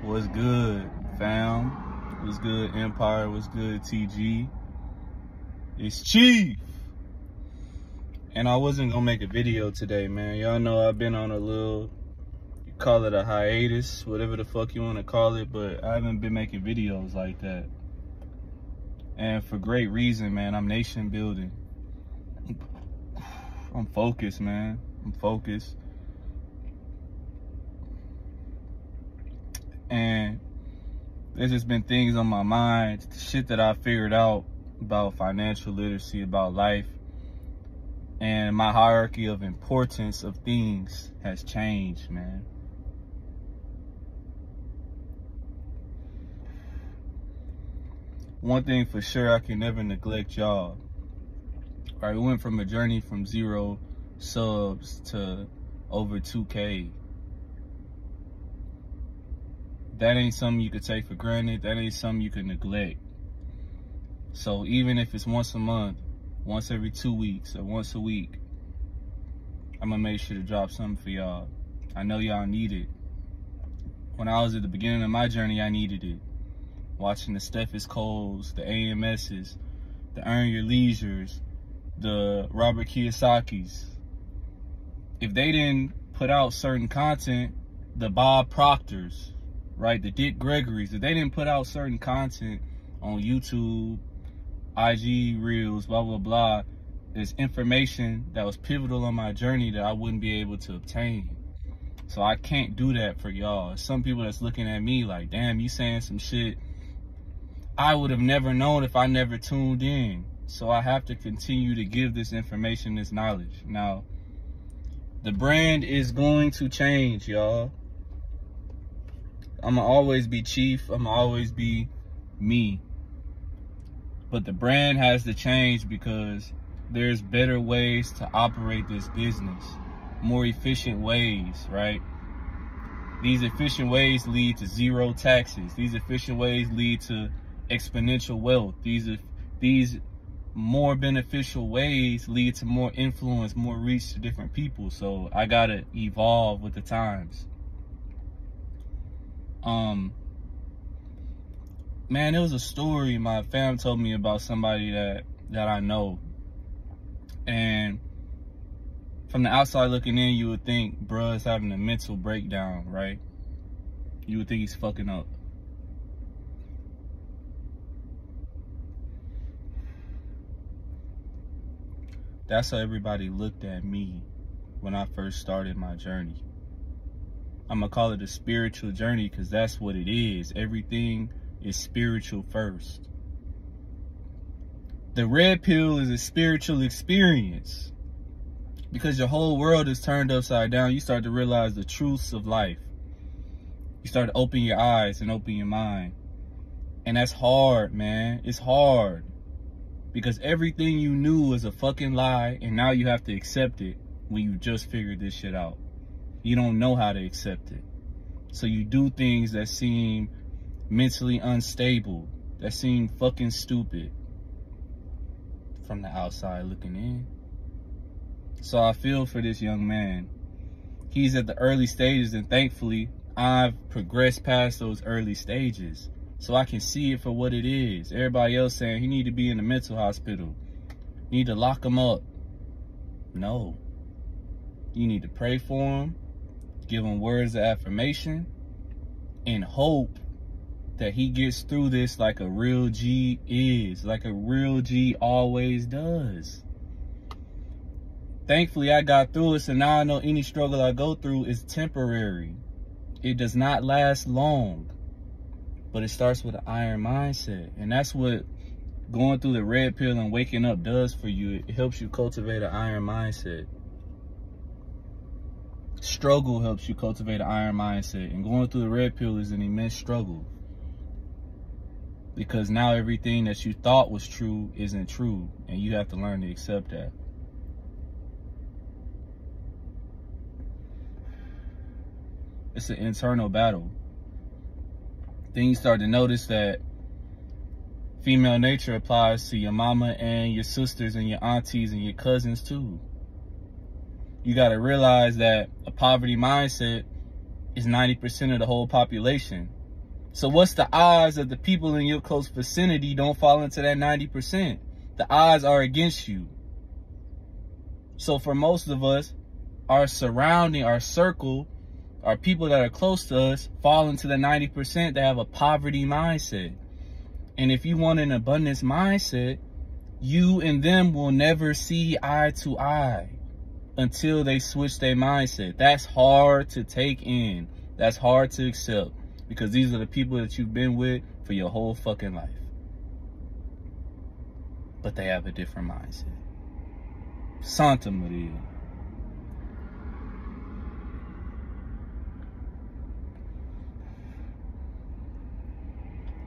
What's good, fam? What's good, Empire? What's good, TG? It's Chief. And I wasn't gonna make a video today, man. Y'all know I've been on a little, you call it a hiatus, whatever the fuck you want to call it, but I haven't been making videos like that. And for great reason, man. I'm nation building. I'm focused, man. I'm focused. And there's just been things on my mind, shit that I figured out about financial literacy, about life, and my hierarchy of importance of things has changed, man. One thing for sure, I can never neglect y'all. All right, we went from a journey from 0 subs to over 2K. That ain't something you could take for granted. That ain't something you could neglect. So even if it's once a month, once every 2 weeks, or once a week, I'm gonna make sure to drop something for y'all. I know y'all need it. When I was at the beginning of my journey, I needed it. Watching the Steffes Coles, the AMSs, the Earn Your Leisures, the Robert Kiyosakis. If they didn't put out certain content, the Bob Proctors, right, the Dick Gregory's, if they didn't put out certain content on YouTube, IG Reels, blah, blah, blah, there's information that was pivotal on my journey that I wouldn't be able to obtain. So I can't do that for y'all. Some people that's looking at me like, damn, you saying some shit I would have never known if I never tuned in. So I have to continue to give this information, this knowledge. Now, the brand is going to change, y'all. I'm going to always be Chief. I'm going to always be me. But the brand has to change because there's better ways to operate this business. More efficient ways, right? These efficient ways lead to zero taxes. These efficient ways lead to exponential wealth. These more beneficial ways lead to more influence, more reach to different people. So I got to evolve with the times. Man, there was a story my fam told me about somebody that I know. And from the outside looking in, you would think bruh is having a mental breakdown, right? You would think he's fucking up. That's how everybody looked at me when I first started my journey. I'm gonna call it a spiritual journey because that's what it is. Everything is spiritual first. The red pill is a spiritual experience because your whole world is turned upside down. You start to realize the truths of life. You start to open your eyes and open your mind. And that's hard, man. It's hard because everything you knew was a fucking lie, and now you have to accept it when you just figured this shit out. You don't know how to accept it. So you do things that seem mentally unstable, that seem fucking stupid from the outside looking in. So I feel for this young man. He's at the early stages, and thankfully I've progressed past those early stages. So I can see it for what it is. Everybody else saying he need to be in the mental hospital. You need to lock him up. No. You need to pray for him, give him words of affirmation, and hope that he gets through this like a real G is, like a real G always does. Thankfully, I got through it, so now I know any struggle I go through is temporary. It does not last long, but it starts with an iron mindset. And that's what going through the red pill and waking up does for you. It helps you cultivate an iron mindset. Struggle helps you cultivate an iron mindset, and going through the red pill is an immense struggle because now everything that you thought was true isn't true, and you have to learn to accept that. It's an internal battle. Then you start to notice that female nature applies to your mama and your sisters and your aunties and your cousins too. You got to realize that a poverty mindset is 90% of the whole population. So what's the odds that the people in your close vicinity don't fall into that 90%? The odds are against you. So for most of us, our surrounding, our circle, our people that are close to us fall into the 90% that have a poverty mindset. And if you want an abundance mindset, you and them will never see eye to eye until they switch their mindset. That's hard to take in. That's hard to accept, because these are the people that you've been with for your whole fucking life. But they have a different mindset. Santa Maria.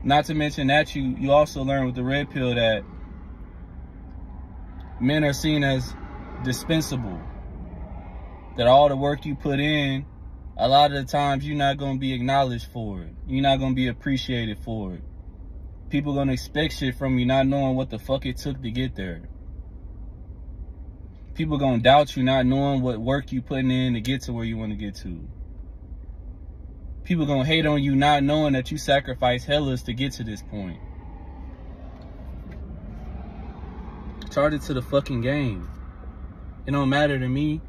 Not to mention that you also learn with the red pill that men are seen as dispensable. That all the work you put in, a lot of the times you're not going to be acknowledged for it. You're not going to be appreciated for it. People going to expect shit from you not knowing what the fuck it took to get there. People going to doubt you not knowing what work you putting in to get to where you want to get to. People going to hate on you not knowing that you sacrificed hellas to get to this point. Charge it to the fucking game. It don't matter to me.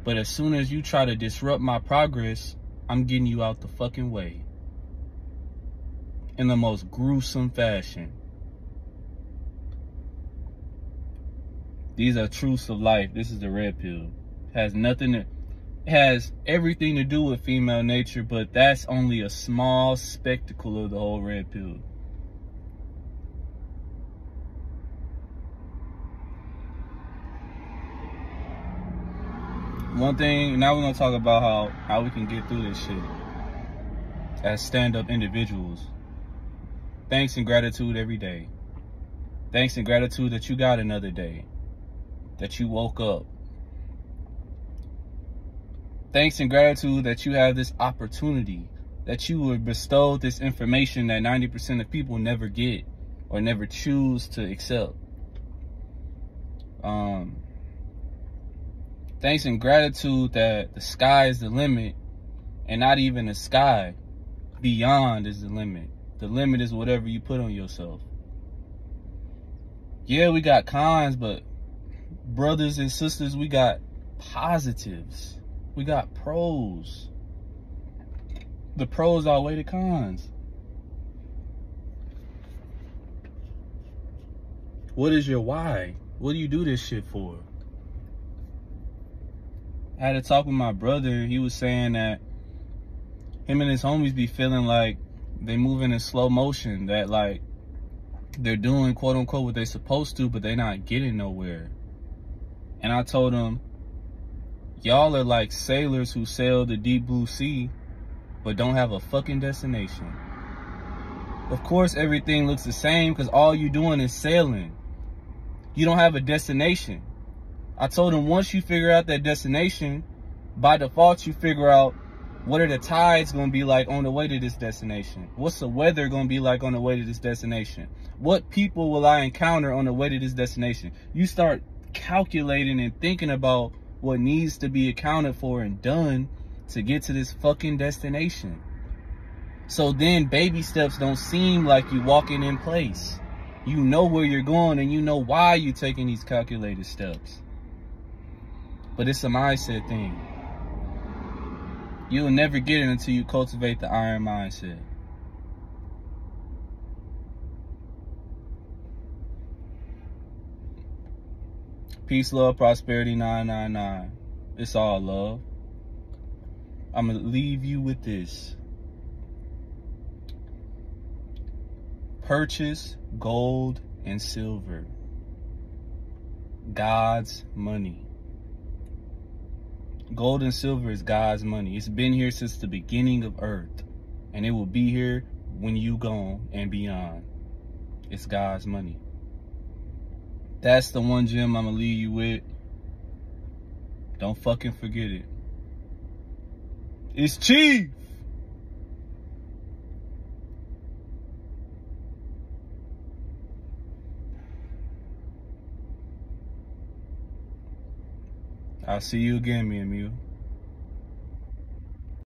But as soon as you try to disrupt my progress, I'm getting you out the fucking way. In the most gruesome fashion. These are truths of life. This is the red pill. It has everything to do with female nature, but that's only a small spectacle of the whole red pill. One thing, now we're going to talk about how we can get through this shit as stand-up individuals. Thanks and gratitude every day. Thanks and gratitude that you got another day, that you woke up. Thanks and gratitude that you have this opportunity, that you were bestowed this information that 90% of people never get or never choose to accept. Thanks and gratitude that the sky is the limit, and not even the sky. Beyond is the limit. The limit is whatever you put on yourself. Yeah, we got cons, but brothers and sisters, we got positives. We got pros. The pros outweigh the cons. What is your why? What do you do this shit for? I had a talk with my brother. He was saying that him and his homies be feeling like they moving in slow motion, that like they're doing quote unquote what they're supposed to, but they're not getting nowhere. And I told him, y'all are like sailors who sail the deep blue sea, but don't have a fucking destination. Of course, everything looks the same because all you're doing is sailing. You don't have a destination. I told him once you figure out that destination, by default you figure out what are the tides going to be like on the way to this destination? What's the weather going to be like on the way to this destination? What people will I encounter on the way to this destination? You start calculating and thinking about what needs to be accounted for and done to get to this fucking destination. So then baby steps don't seem like you walking in place. You know where you're going and you know why you're taking these calculated steps. But it's a mindset thing. You'll never get it until you cultivate the iron mindset. Peace, love, prosperity, 999. It's all love. I'm going to leave you with this. Purchase gold and silver. God's money. Gold and silver is God's money. It's been here since the beginning of earth. And it will be here when you gone and beyond. It's God's money. That's the one gem I'm going to leave you with. Don't fucking forget it. It's Chief. I'll see you again, me and Mew.